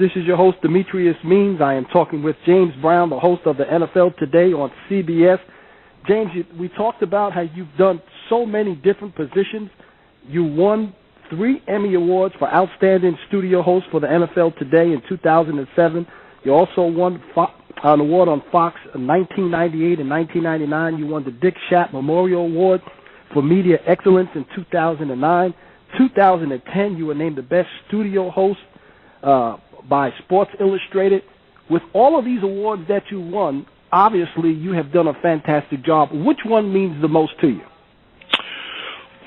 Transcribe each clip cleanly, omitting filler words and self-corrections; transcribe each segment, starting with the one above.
This is your host, Demetrius Means. I am talking with James Brown, the host of the NFL Today on CBS. James, we talked about how you've done so many different positions. You won 3 Emmy Awards for Outstanding Studio Host for the NFL Today in 2007. You also won an award on Fox in 1998 and 1999. You won the Dick Schaap Memorial Award for Media Excellence in 2009. 2010, you were named the Best Studio Host by Sports Illustrated. With all of these awards that you won, obviously you have done a fantastic job. Which one means the most to you?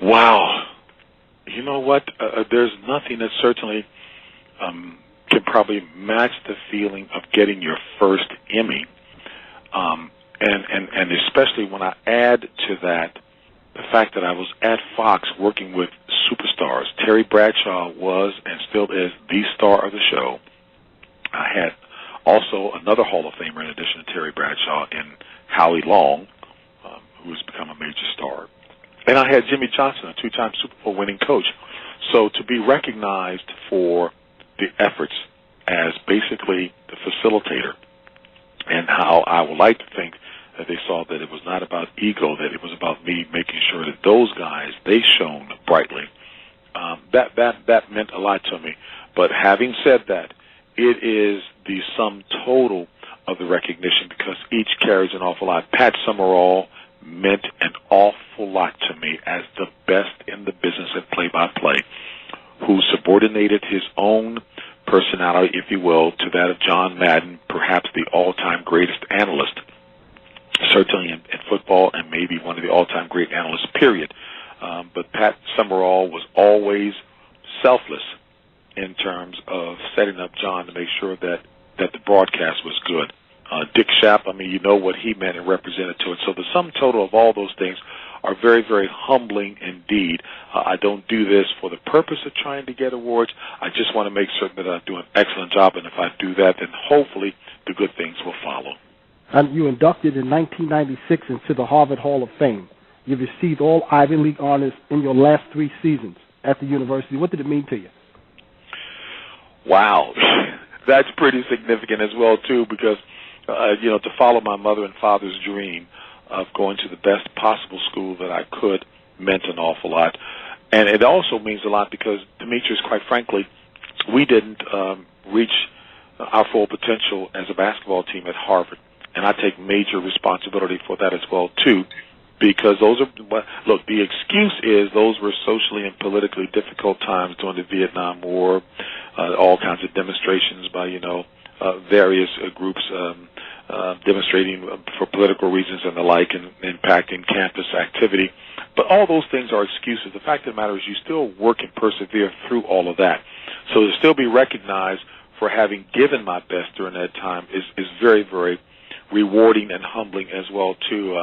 Wow. You know what? There's nothing that certainly can probably match the feeling of getting your first Emmy. And especially when I add to that the fact that I was at Fox working with superstars. Terry Bradshaw was and still is the star of the show. I had also another Hall of Famer in addition to Terry Bradshaw in Howie Long, who has become a major star. And I had Jimmy Johnson, a 2-time Super Bowl winning coach. So to be recognized for the efforts as basically the facilitator, and how I would like to think that they saw that it was not about ego, that it was about me making sure that those guys, they shone brightly. That meant a lot to me. But having said that, it is the sum total of the recognition because each carries an awful lot. Pat Summerall meant an awful lot to me as the best in the business at play-by-play, who subordinated his own personality, if you will, to that of John Madden, perhaps the all-time greatest analyst, certainly in football, and maybe one of the all-time great analysts, period. But Pat Summerall was always selfless in terms of setting up John to make sure that the broadcast was good. Dick Schaap, I mean, you know what he meant and represented to it. So the sum total of all those things are very, very humbling indeed. I don't do this for the purpose of trying to get awards. I just want to make certain that I do an excellent job, and if I do that, then hopefully the good things will follow. And you inducted in 1996 into the Harvard Hall of Fame. You've received all Ivy League honors in your last 3 seasons at the university. What did it mean to you? Wow. That's pretty significant as well, too, because, to follow my mother and father's dream of going to the best possible school that I could meant an awful lot. And it also means a lot because, Demetrius, quite frankly, we didn't reach our full potential as a basketball team at Harvard. And I take major responsibility for that as well, too, because the excuse is those were socially and politically difficult times during the Vietnam War, all kinds of demonstrations by, various groups demonstrating for political reasons and the like and impacting campus activity. But all those things are excuses. The fact of the matter is you still work and persevere through all of that. So to still be recognized for having given my best during that time is very, very rewarding and humbling as well, too.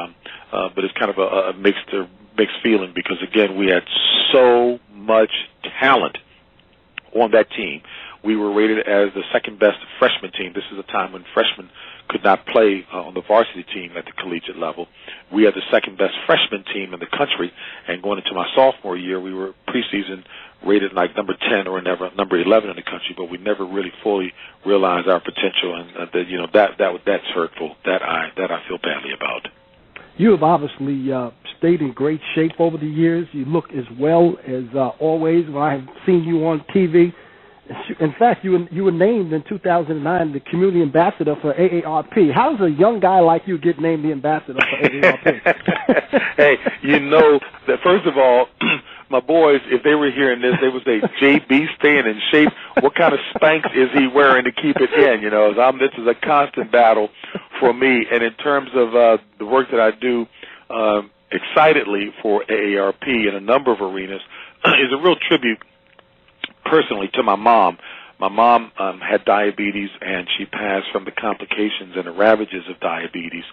But it's kind of a mixed feeling because, again, we had so much talent on that team. We were rated as the second best freshman team. This is a time when freshmen could not play on the varsity team at the collegiate level. We had the second best freshman team in the country, and going into my sophomore year, we were preseason rated like number 10 or number 11 in the country, but we never really fully realized our potential, and that's hurtful. That I feel badly about. You have obviously stayed in great shape over the years. You look as well as always when I have seen you on TV. In fact, you were named in 2009 the community ambassador for AARP. How does a young guy like you get named the ambassador for AARP? Hey, that first of all, my boys, if they were hearing this, they would say, JB staying in shape. What kind of Spanx is he wearing to keep it in? This is a constant battle for me. And in terms of the work that I do excitedly for AARP in a number of arenas, is a real tribute personally to my mom. My mom had diabetes, and she passed from the complications and the ravages of diabetes.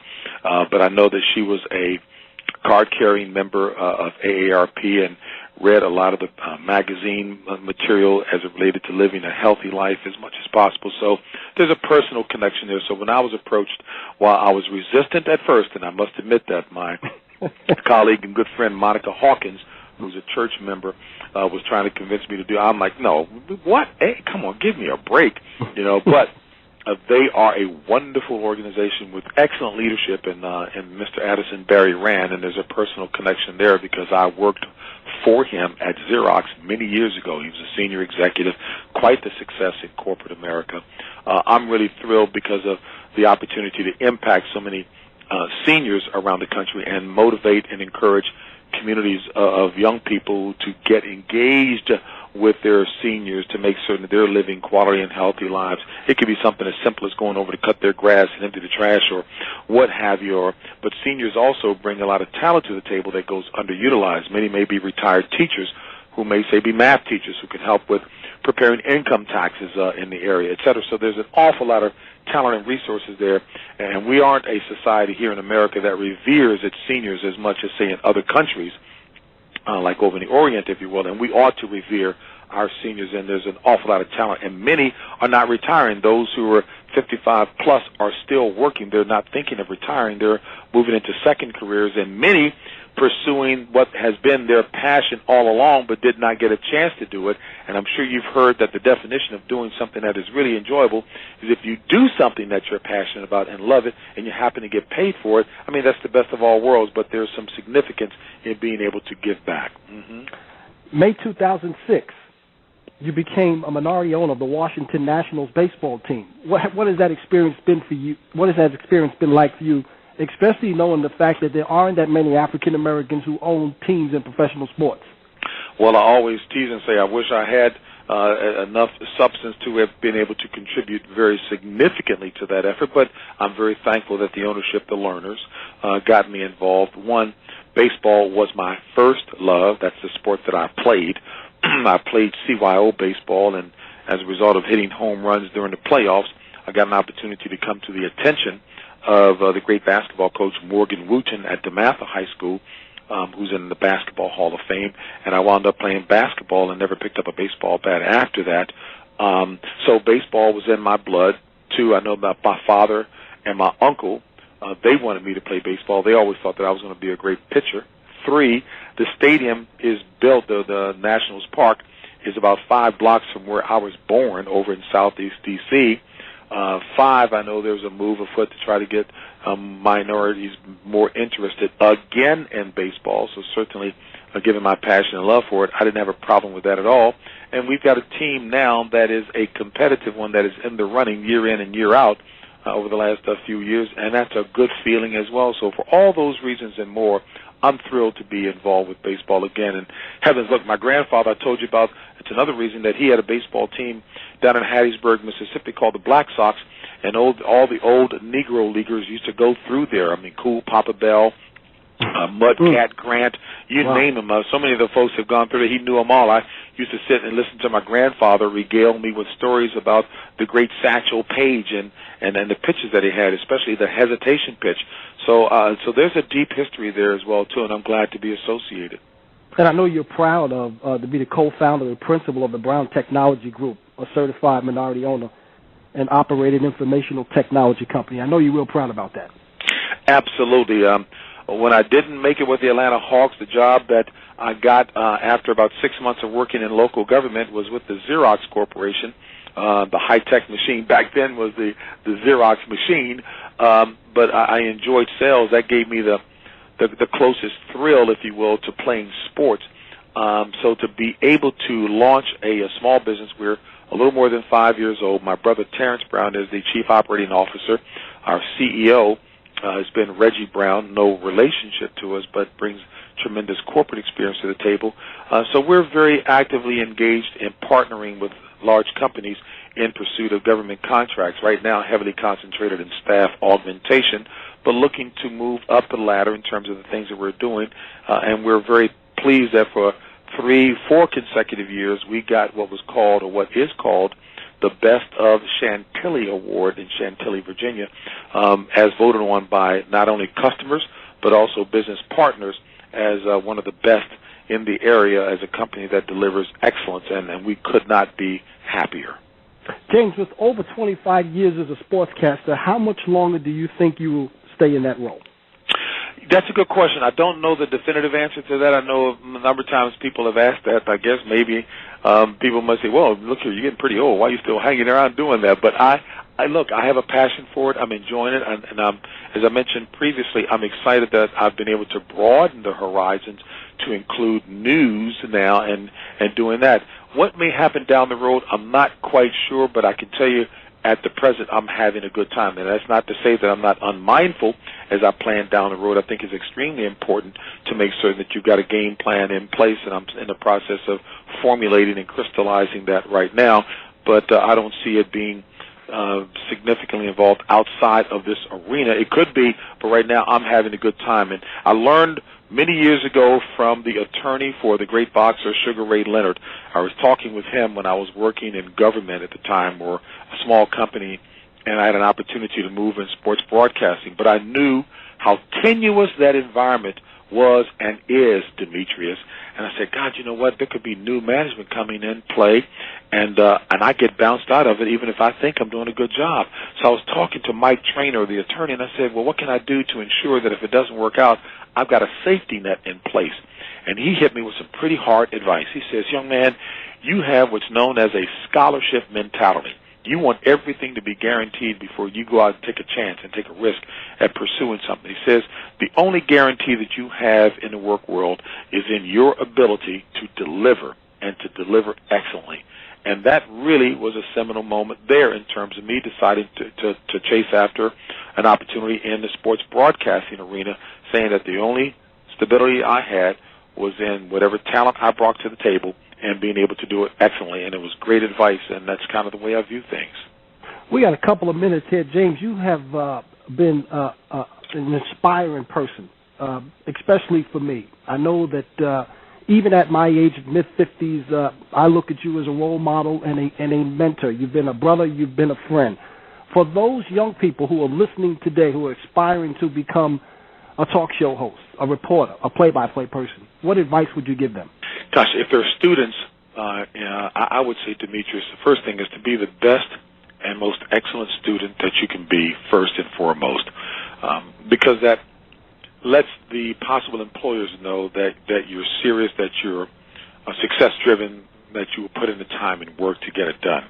But I know that she was a card-carrying member of AARP and read a lot of the magazine material as it related to living a healthy life as much as possible. So there's a personal connection there. So when I was approached, while I was resistant at first, and I must admit that, my colleague and good friend Monica Hawkins, who's a church member, was trying to convince me to do. I'm like, no, what? Hey, come on, give me a break, But they are a wonderful organization with excellent leadership, and Mr. Addison Barry Rand, and there's a personal connection there because I worked for him at Xerox many years ago. He was a senior executive, quite the success in corporate America. I'm really thrilled because of the opportunity to impact so many seniors around the country and motivate and encourage communities of young people to get engaged with their seniors to make certain that they're living quality and healthy lives. It could be something as simple as going over to cut their grass and empty the trash or what have you. But seniors also bring a lot of talent to the table that goes underutilized. Many may be retired teachers who may, say, be math teachers who can help with preparing income taxes in the area, et cetera. So there's an awful lot of talent and resources there, and we aren't a society here in America that reveres its seniors as much as, say, in other countries, like over in the Orient, if you will, and we ought to revere our seniors, and there's an awful lot of talent, and many are not retiring. Those who are 55 plus are still working. They're not thinking of retiring. They're moving into second careers, and many pursuing what has been their passion all along but did not get a chance to do it. And I'm sure you've heard that the definition of doing something that is really enjoyable is if you do something that you're passionate about and love it and you happen to get paid for it. I mean, that's the best of all worlds, but there's some significance in being able to give back. May 2006, you became a minority owner of the Washington Nationals baseball team. What has that experience been for you? What has that experience been like for you, especially knowing the fact that there aren't that many African Americans who own teams in professional sports? Well, I always tease and say I wish I had enough substance to have been able to contribute very significantly to that effort, but I'm very thankful that the ownership, the learners, got me involved. One, baseball was my first love. That's the sport that I played. I played CYO baseball, and as a result of hitting home runs during the playoffs, I got an opportunity to come to the attention of the great basketball coach Morgan Wooten at DeMatha High School, who's in the Basketball Hall of Fame, and I wound up playing basketball and never picked up a baseball bat after that. So baseball was in my blood. Two, I know about my father and my uncle. They wanted me to play baseball. They always thought that I was going to be a great pitcher. Three, the stadium is built, the Nationals Park is about 5 blocks from where I was born over in Southeast D.C. 5, I know there's a move afoot to try to get minorities more interested again in baseball. So certainly, given my passion and love for it, I didn't have a problem with that at all. And we've got a team now that is a competitive one that is in the running year in and year out over the last few years, and that's a good feeling as well. So for all those reasons and more, I'm thrilled to be involved with baseball again. And heavens, look, my grandfather, I told you about, it's another reason that he had a baseball team down in Hattiesburg, Mississippi called the Black Sox, and all the old Negro leaguers used to go through there. I mean, Cool Papa Bell, Mudcat Grant, you name them. So many of the folks have gone through it. He knew them all. I used to sit and listen to my grandfather regale me with stories about the great Satchel Paige and the pitches that he had, especially the hesitation pitch. So there's a deep history there as well, too, and I'm glad to be associated. And I know you're proud of to be the co-founder and principal of the Brown Technology Group, a certified minority owner and operated informational technology company. I know you're real proud about that. Absolutely. When I didn't make it with the Atlanta Hawks, the job that I got after about 6 months of working in local government was with the Xerox Corporation. The high-tech machine back then was the Xerox machine, but I enjoyed sales. That gave me the closest thrill, if you will, to playing sports. So to be able to launch a small business, we're a little more than 5 years old. My brother Terrence Brown is the chief operating officer. Our CEO has been Reggie Brown, no relationship to us, but brings tremendous corporate experience to the table. So we're very actively engaged in partnering with large companies in pursuit of government contracts. Right now, heavily concentrated in staff augmentation, but looking to move up the ladder in terms of the things that we're doing. And we're very pleased that for 3-4 consecutive years, we got what was called, or what is called, the Best of Chantilly Award in Chantilly, Virginia, as voted on by not only customers, but also business partners as one of the best in the area as a company that delivers excellence, and we could not be happier. James, with over 25 years as a sportscaster, how much longer do you think you will stay in that role? That's a good question. I don't know the definitive answer to that. I know a number of times people have asked that. I guess maybe people must say, well, look here, you're getting pretty old. Why are you still hanging around doing that? But I look, I have a passion for it. I'm enjoying it. And as I mentioned previously, I'm excited that I've been able to broaden the horizons to include news now and doing that. What may happen down the road, I'm not quite sure, but I can tell you at the present I'm having a good time. And that's not to say that I'm not unmindful as I plan down the road. I think it's extremely important to make certain that you've got a game plan in place, and I'm in the process of formulating and crystallizing that right now. But I don't see it being significantly involved outside of this arena. It could be, but right now I'm having a good time. And I learned many years ago from the attorney for the great boxer Sugar Ray Leonard. I was talking with him when I was working in government at the time, or a small company, and I had an opportunity to move in sports broadcasting. But I knew how tenuous that environment was and is, Demetrius. And I said, God, you know what? There could be new management coming in play, and I get bounced out of it even if I think I'm doing a good job. So I was talking to Mike Traynor, the attorney, and I said, well, what can I do to ensure that if it doesn't work out, I've got a safety net in place? And he hit me with some pretty hard advice. He says, young man, you have what's known as a scholarship mentality. You want everything to be guaranteed before you go out and take a chance and take a risk at pursuing something. He says the only guarantee that you have in the work world is in your ability to deliver, and to deliver excellently. And that really was a seminal moment there in terms of me deciding to chase after an opportunity in the sports broadcasting arena, saying that the only stability I had was in whatever talent I brought to the table and being able to do it excellently. And it was great advice, and that's kind of the way I view things. We got a couple of minutes here. James, you have been an inspiring person, especially for me. I know that even at my age, mid-50s, I look at you as a role model and a mentor. You've been a brother. You've been a friend. For those young people who are listening today, who are aspiring to become a talk show host, a reporter, a play-by-play person, what advice would you give them? Gosh, if they're students, I would say, Demetrius, the first thing is to be the best and most excellent student that you can be, first and foremost, because that lets the possible employers know that you're serious, that you're success-driven, that you will put in the time and work to get it done.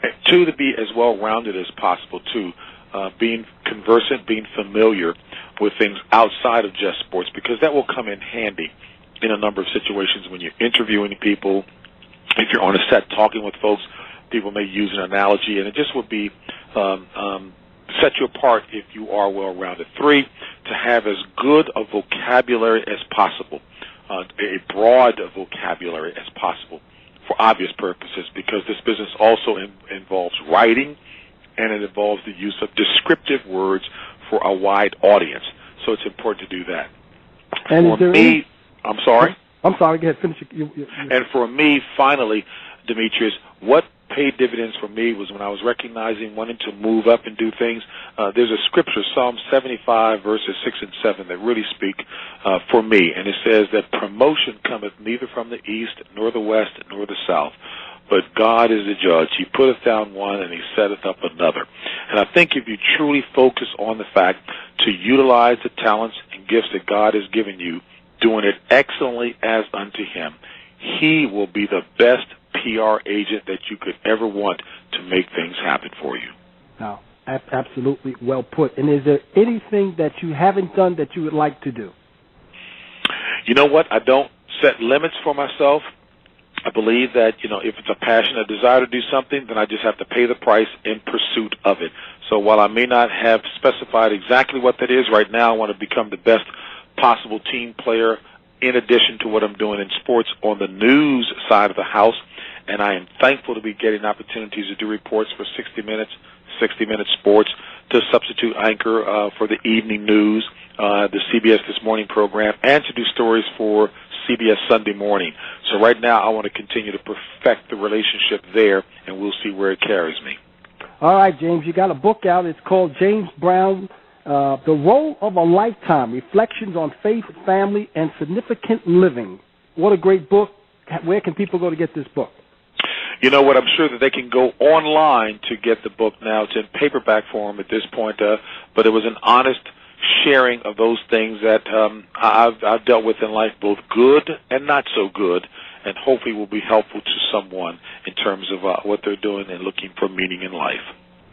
And two, to be as well-rounded as possible, too, being conversant, being familiar with things outside of just sports, because that will come in handy in a number of situations when you're interviewing people. If you're on a set talking with folks, people may use an analogy, and it just would be set you apart if you are well-rounded. Three, to have as good a vocabulary as possible, a broad vocabulary as possible, for obvious purposes, because this business also involves writing, and it involves the use of descriptive words for a wide audience. So it's important to do that. And for me, I'm sorry? I'm sorry, go ahead, finish it. And for me, finally, Demetrius, what paid dividends for me was when I was recognizing, wanting to move up and do things. There's a scripture, Psalm 75, verses 6 and 7, that really speak for me. And it says that promotion cometh neither from the east, nor the west, nor the south, but God is the judge. He putteth down one, and he setteth up another. And I think if you truly focus on the fact to utilize the talents and gifts that God has given you, doing it excellently as unto him, he will be the best PR agent that you could ever want to make things happen for you. No, absolutely well put. And is there anything that you haven't done that you would like to do? You know what? I don't set limits for myself. I believe that, if it's a passion, a desire to do something, then I just have to pay the price in pursuit of it. So while I may not have specified exactly what that is, right now I want to become the best possible team player in addition to what I'm doing in sports on the news side of the house. And I am thankful to be getting opportunities to do reports for 60 Minutes Sports, to substitute anchor for the evening news, the CBS This Morning program, and to do stories for CBS Sunday Morning. So right now I want to continue to perfect the relationship there, and we'll see where it carries me. All right, James, you got a book out. It's called James Brown, The Role of a Lifetime, Reflections on Faith, Family, and Significant Living. What a great book. Where can people go to get this book? You know what? I'm sure that they can go online to get the book now. It's in paperback form at this point, but it was an honest sharing of those things that I've dealt with in life, both good and not so good, and hopefully will be helpful to someone in terms of what they're doing and looking for meaning in life.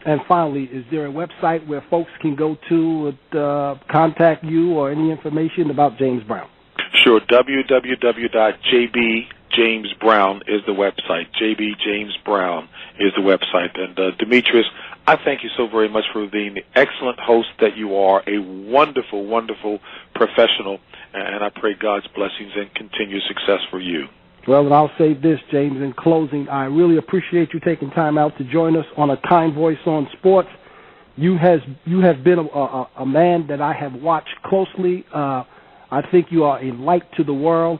And finally, is there a website where folks can go to contact you or any information about James Brown? Sure, www.jbjamesbrown is the website. jbjamesbrown is the website. And Demetrius, I thank you so very much for being the excellent host that you are, a wonderful, wonderful professional, and I pray God's blessings and continued success for you. Well, and I'll say this, James, in closing, I really appreciate you taking time out to join us on A Kind Voice on Sports. You have been a man that I have watched closely. I think you are a light to the world,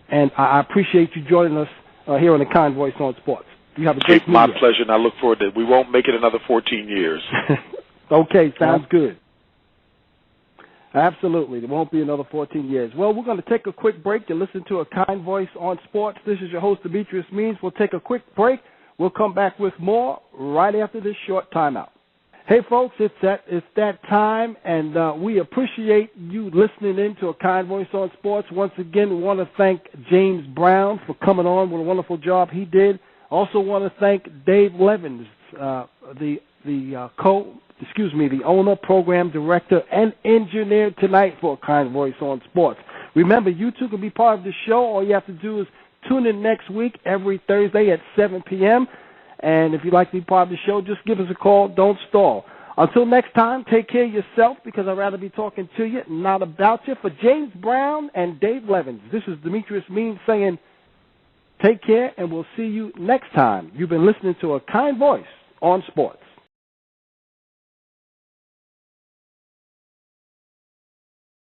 and I appreciate you joining us here on A Kind Voice on Sports. You have a great meeting. My pleasure, and I look forward to it. We won't make it another 14 years. Okay, sounds good. Absolutely. There won't be another 14 years. Well, we're going to take a quick break to listen to A Kind Voice on Sports. This is your host, Demetrius Means. We'll take a quick break. We'll come back with more right after this short timeout. Hey, folks, it's that time, and we appreciate you listening in to A Kind Voice on Sports. Once again, we want to thank James Brown for coming on with a wonderful job he did. Also want to thank Dave Levins, the owner, program director, and engineer tonight for A Kind Voice on Sports. Remember, you too can be part of the show. All you have to do is tune in next week every Thursday at 7 p.m., and if you'd like to be part of the show, just give us a call. Don't stall. Until next time, take care of yourself, because I'd rather be talking to you, not about you. For James Brown and Dave Levins, this is Demetrius Means saying take care, and we'll see you next time. You've been listening to A Kind Voice on Sports.